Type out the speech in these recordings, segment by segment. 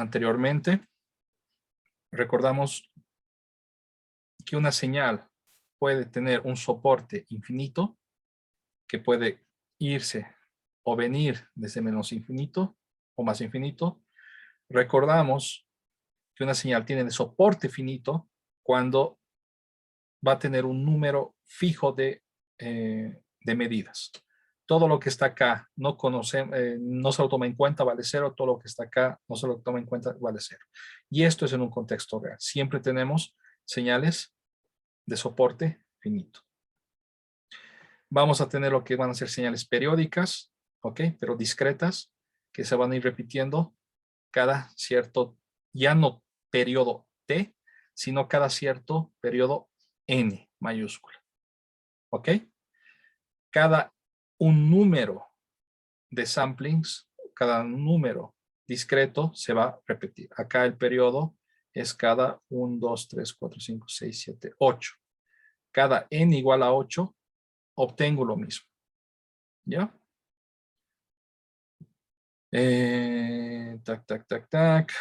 anteriormente, recordamos que una señal puede tener un soporte infinito, que puede irse o venir desde menos infinito o más infinito. Recordamos que una señal tiene de soporte finito cuando va a tener un número fijo de medidas. Todo lo que está acá no se lo toma en cuenta, vale cero. Todo lo que está acá no se lo toma en cuenta, vale cero. Y esto es en un contexto real. Siempre tenemos señales de soporte finito. Vamos a tener lo que van a ser señales periódicas, ¿ok? Pero discretas, que se van a ir repitiendo cada cierto, ya no periodo t, sino cada cierto periodo n mayúscula, ¿ok? Cada un número de samplings, cada número discreto se va a repetir. Acá el periodo es cada 1, 2, 3, 4, 5, 6, 7, 8. Cada n igual a 8, obtengo lo mismo. ¿Ya? Tac, tac, tac, tac.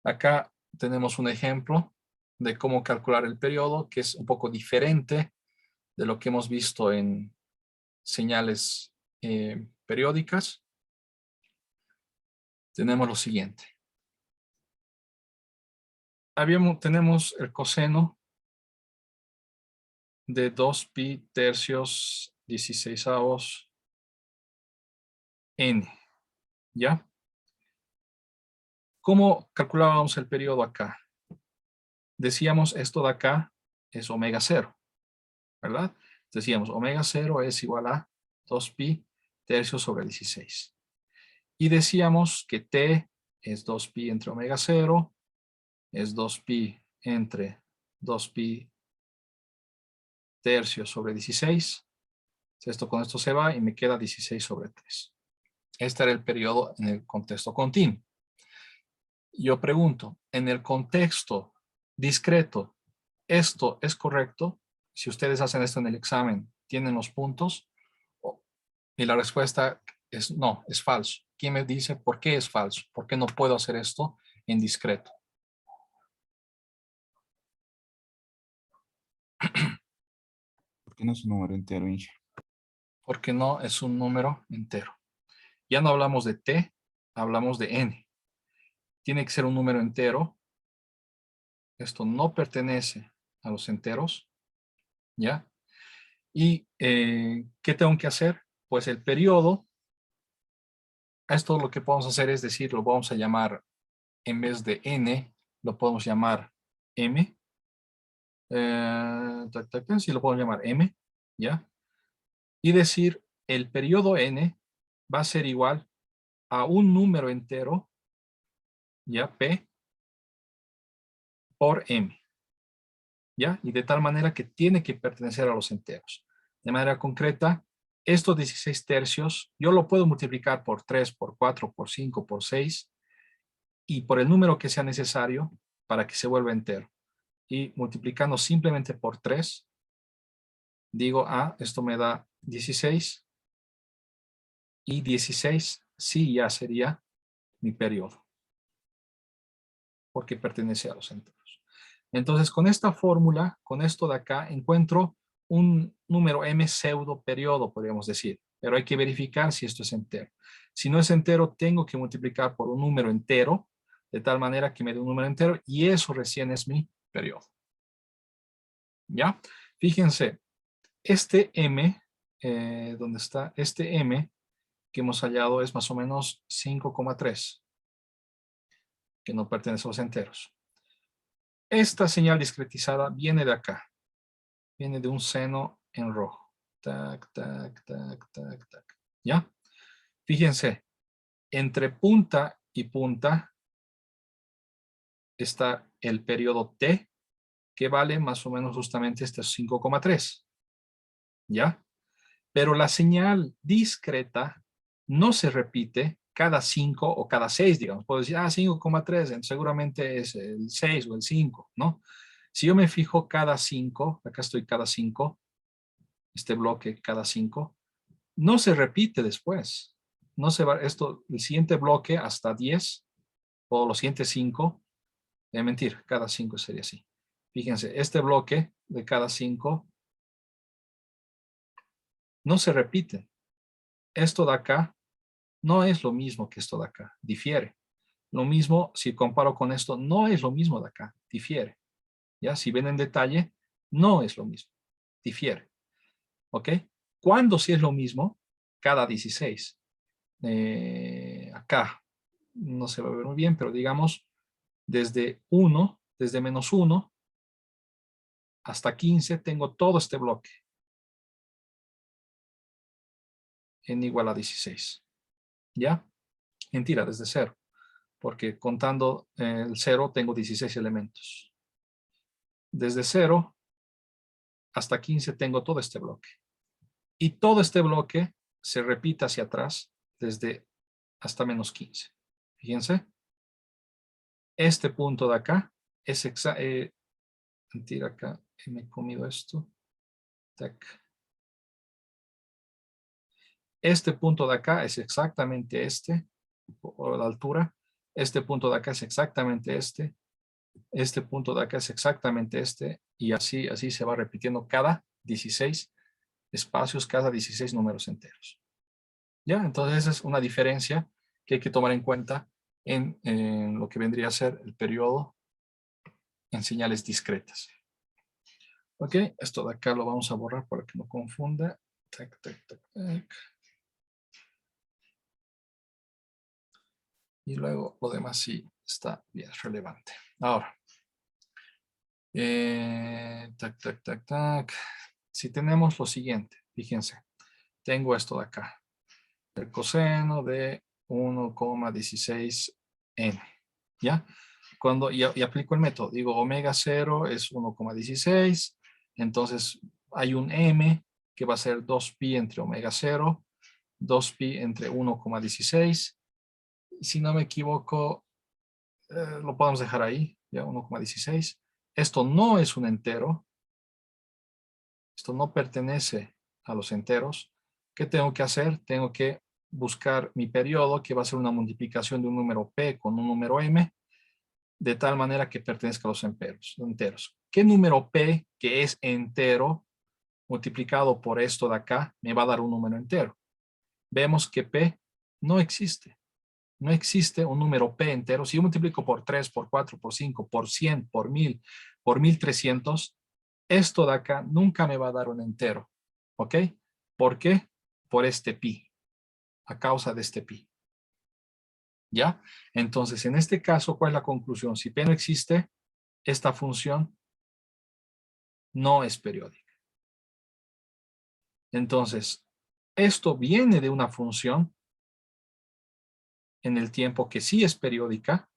Acá tenemos un ejemplo de cómo calcular el periodo, que es un poco diferente de lo que hemos visto en señales periódicas. Tenemos lo siguiente. Tenemos el coseno de 2pi tercios 16avos n, ¿ya? ¿Cómo calculábamos el periodo acá? Decíamos esto de acá es omega 0, ¿verdad? Decíamos omega 0 es igual a 2pi tercios sobre 16. Y decíamos que t es 2pi entre omega 0, es 2pi entre 2pi tercios sobre 16. Esto con esto se va y me queda 16 sobre 3. Este era el periodo en el contexto continuo. Yo pregunto, en el contexto discreto, ¿esto es correcto? Si ustedes hacen esto en el examen, ¿tienen los puntos? Y la respuesta es no, es falso. ¿Quién me dice por qué es falso? ¿Por qué no puedo hacer esto en discreto? Porque no es un número entero, Inge. Porque no es un número entero. Ya no hablamos de t, hablamos de n. Tiene que ser un número entero. Esto no pertenece a los enteros, ¿ya? ¿Y qué tengo que hacer? Pues el periodo, esto lo que podemos hacer es decir, lo vamos a llamar, en vez de n, lo podemos llamar m. Sí, lo podemos llamar m, ¿ya? Y decir, el periodo n va a ser igual a un número entero, ¿ya? P por m, ¿ya? Y de tal manera que tiene que pertenecer a los enteros. De manera concreta, estos 16 tercios, yo lo puedo multiplicar por 3, por 4, por 5, por 6, y por el número que sea necesario para que se vuelva entero. Y multiplicando simplemente por 3, digo, esto me da 16, y 16 sí ya sería mi periodo, porque pertenece a los enteros. Entonces, con esta fórmula, con esto de acá, encuentro un número m pseudo periodo, podríamos decir, pero hay que verificar si esto es entero. Si no es entero, tengo que multiplicar por un número entero, de tal manera que me dé un número entero, y eso recién es mi periodo. ¿Ya? Fíjense, este m, ¿dónde está? Este m que hemos hallado es más o menos 5,3, que no pertenece a los enteros. Esta señal discretizada viene de acá. Viene de un seno en rojo. Tac, tac, tac, tac, tac. ¿Ya? Fíjense, entre punta y punta está el periodo T, que vale más o menos justamente este 5,3. ¿Ya? Pero la señal discreta no se repite cada 5 o cada 6, digamos. Puedo decir, 5,3, seguramente es el 6 o el 5, ¿no? Si yo me fijo cada 5, acá estoy cada 5, este bloque cada 5, no se repite después. No se va, el siguiente bloque hasta 10 o los siguientes 5, mentir, cada 5 sería así. Fíjense, este bloque de cada 5 no se repite. Esto de acá no es lo mismo que esto de acá, difiere. Lo mismo, si comparo con esto, no es lo mismo de acá, difiere. ¿Ya? Si ven en detalle, no es lo mismo, difiere. ¿Ok? ¿Cuándo sí es lo mismo? Cada 16. Acá, no se va a ver muy bien, pero digamos, desde 1, desde menos 1 hasta 15, tengo todo este bloque n igual a 16. ¿Ya? Mentira, desde 0, porque contando el 0 tengo 16 elementos. Desde 0 hasta 15 tengo todo este bloque. Y todo este bloque se repite hacia atrás desde hasta menos 15. Fíjense. Este punto de acá es mentira, acá me he comido esto. Tac. Este punto de acá es exactamente este, por la altura. Este punto de acá es exactamente este. Este punto de acá es exactamente este. Y así se va repitiendo cada 16 espacios, cada 16 números enteros. ¿Ya? Entonces esa es una diferencia que hay que tomar en cuenta en lo que vendría a ser el periodo en señales discretas. Ok, esto de acá lo vamos a borrar para que no confunda. Tac, tac, tac, tac. Y luego lo demás sí está bien relevante. Ahora, tac, tac, tac, tac. Si tenemos lo siguiente, fíjense, tengo esto de acá, el coseno de 1,16n, ¿ya? Cuando y aplico el método, digo omega 0 es 1,16, entonces hay un m que va a ser 2pi entre omega 0, 2pi entre 1,16. Si no me equivoco, lo podemos dejar ahí, ya 1,16. Esto no es un entero, esto no pertenece a los enteros. ¿Qué tengo que hacer? Tengo que buscar mi periodo, que va a ser una multiplicación de un número p con un número m, de tal manera que pertenezca a los enteros. ¿Qué número p, que es entero, multiplicado por esto de acá, me va a dar un número entero? Vemos que p no existe. No existe un número p entero. Si yo multiplico por 3, por 4, por 5, por 100, por 1000, por 1300, esto de acá nunca me va a dar un entero. ¿Ok? ¿Por qué? Por este pi. A causa de este pi. ¿Ya? Entonces, en este caso, ¿cuál es la conclusión? Si p no existe, esta función no es periódica. Entonces, esto viene de una función en el tiempo que sí es periódica,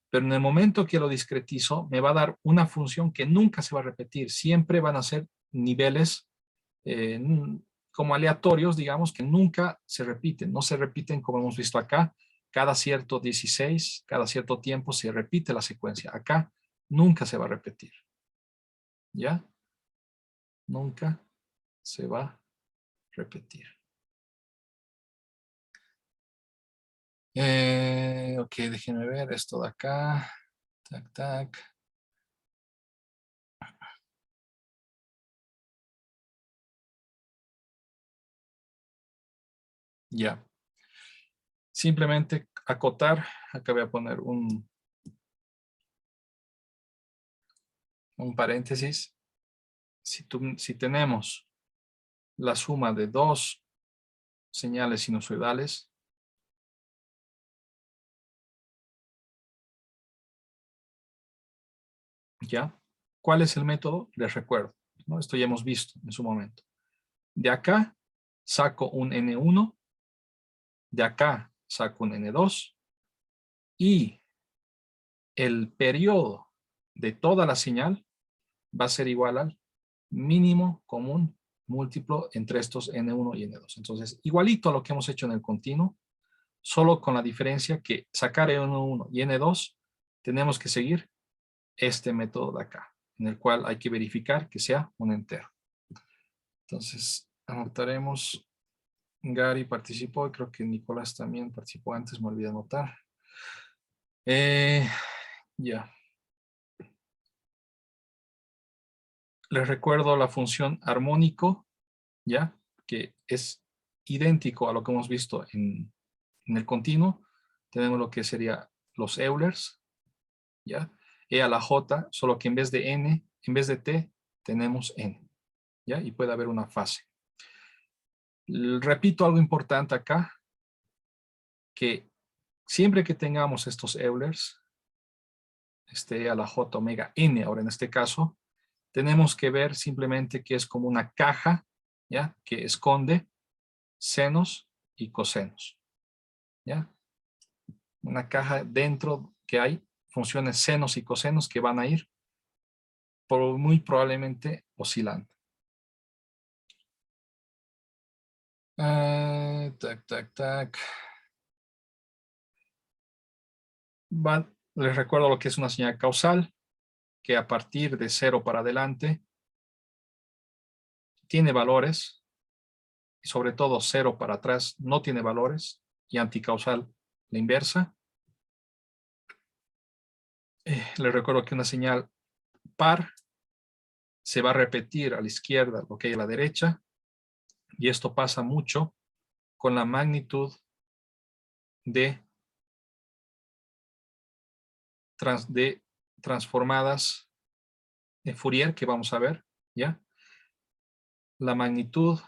pero en el momento que lo discretizo, me va a dar una función que nunca se va a repetir. Siempre van a ser niveles eh, como aleatorios, digamos, que nunca se repiten. No se repiten como hemos visto acá. Cada cierto 16, cada cierto tiempo se repite la secuencia. Acá nunca se va a repetir. ¿Ya? Nunca se va a repetir. Ok, déjenme ver esto de acá. Tac, tac. Ya. Simplemente acotar. Acá voy a poner un paréntesis. Si tenemos la suma de dos señales sinusoidales, ¿ya? ¿Cuál es el método? Les recuerdo, ¿no? Esto ya hemos visto en su momento. De acá saco un N1, de acá saco un N2 y el periodo de toda la señal va a ser igual al mínimo común múltiplo entre estos N1 y N2. Entonces, igualito a lo que hemos hecho en el continuo, solo con la diferencia que sacar N1 y N2 tenemos que seguir este método de acá, en el cual hay que verificar que sea un entero. Entonces, anotaremos, Gary participó, y creo que Nicolás también participó antes, me olvidé anotar. Ya. Les recuerdo la función armónico, ya, que es idéntico a lo que hemos visto en el continuo. Tenemos lo que sería los Eulers, ya, E a la J, solo que en vez de N, en vez de T, tenemos N, ya, y puede haber una fase. Repito algo importante acá, que siempre que tengamos estos Eulers, E a la J, omega N, ahora en este caso, tenemos que ver simplemente que es como una caja, ¿ya? Que esconde senos y cosenos, ¿ya? Una caja dentro que hay funciones senos y cosenos que van a ir muy probablemente oscilando. Tac. Les recuerdo lo que es una señal causal, que a partir de 0 para adelante tiene valores, y sobre todo 0 para atrás no tiene valores, y anticausal la inversa. Les recuerdo que una señal par se va a repetir a la izquierda lo que hay a la derecha, y esto pasa mucho con la magnitud de transformadas de Fourier que vamos a ver, ¿ya? La magnitud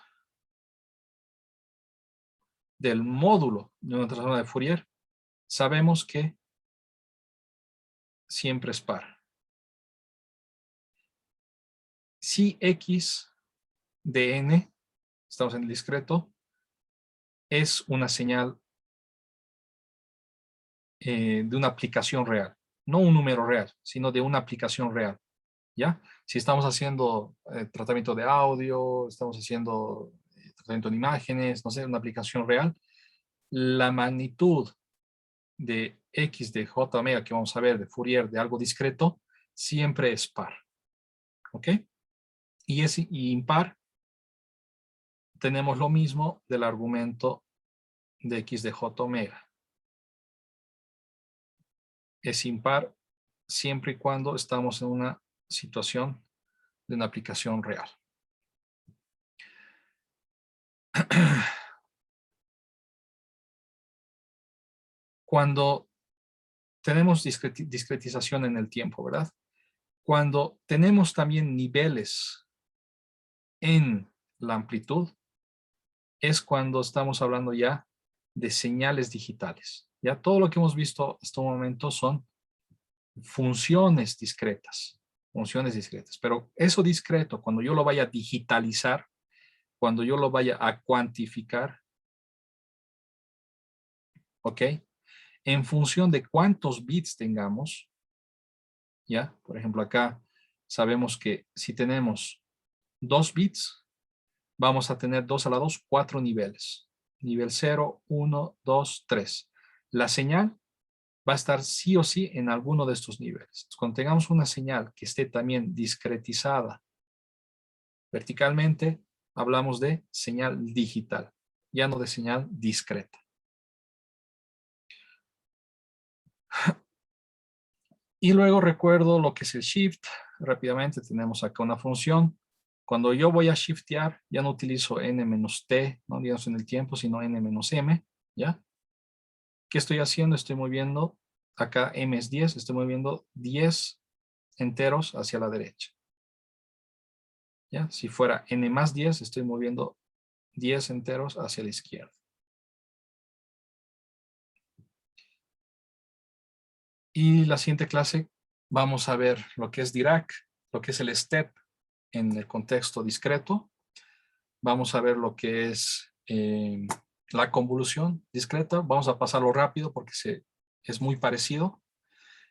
del módulo de una transformada de Fourier, sabemos que siempre es par. Si X de n, estamos en el discreto, es una señal de una aplicación real, no un número real, sino de una aplicación real, ¿ya? Si estamos haciendo tratamiento de audio, estamos haciendo tratamiento de imágenes, no sé, una aplicación real, la magnitud de X de J omega que vamos a ver de Fourier de algo discreto, siempre es par, ¿ok? Y impar, tenemos lo mismo del argumento de X de J omega. Es impar siempre y cuando estamos en una situación de una aplicación real. Cuando tenemos discretización en el tiempo, ¿verdad? Cuando tenemos también niveles en la amplitud, es cuando estamos hablando ya de señales digitales. Ya todo lo que hemos visto hasta este momento son funciones discretas, pero eso discreto, cuando yo lo vaya a digitalizar, cuando yo lo vaya a cuantificar, ¿ok? En función de cuántos bits tengamos, ¿ya? Por ejemplo, acá sabemos que si tenemos 2 bits, vamos a tener 2 a la 2, 4 niveles. Nivel 0, 1, 2, 3. La señal va a estar sí o sí en alguno de estos niveles. Cuando tengamos una señal que esté también discretizada verticalmente, hablamos de señal digital, ya no de señal discreta. Y luego recuerdo lo que es el shift. Rápidamente tenemos acá una función. Cuando yo voy a shiftear, ya no utilizo n-t, no digamos en el tiempo, sino n-m, ¿ya? ¿Qué estoy haciendo? Estoy moviendo, acá m es 10, estoy moviendo 10 enteros hacia la derecha. ¿Ya? Si fuera n más 10, estoy moviendo 10 enteros hacia la izquierda. Y la siguiente clase vamos a ver lo que es Dirac, lo que es el step en el contexto discreto. Vamos a ver lo que es la convolución discreta. Vamos a pasarlo rápido porque es muy parecido.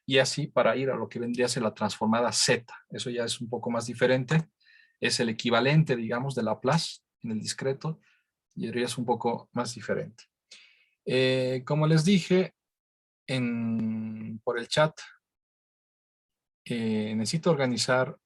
Y así para ir a lo que vendría a ser la transformada Z. Eso ya es un poco más diferente. Es el equivalente, digamos, de Laplace en el discreto. Y ya es un poco más diferente. Como les dije por el chat, necesito organizar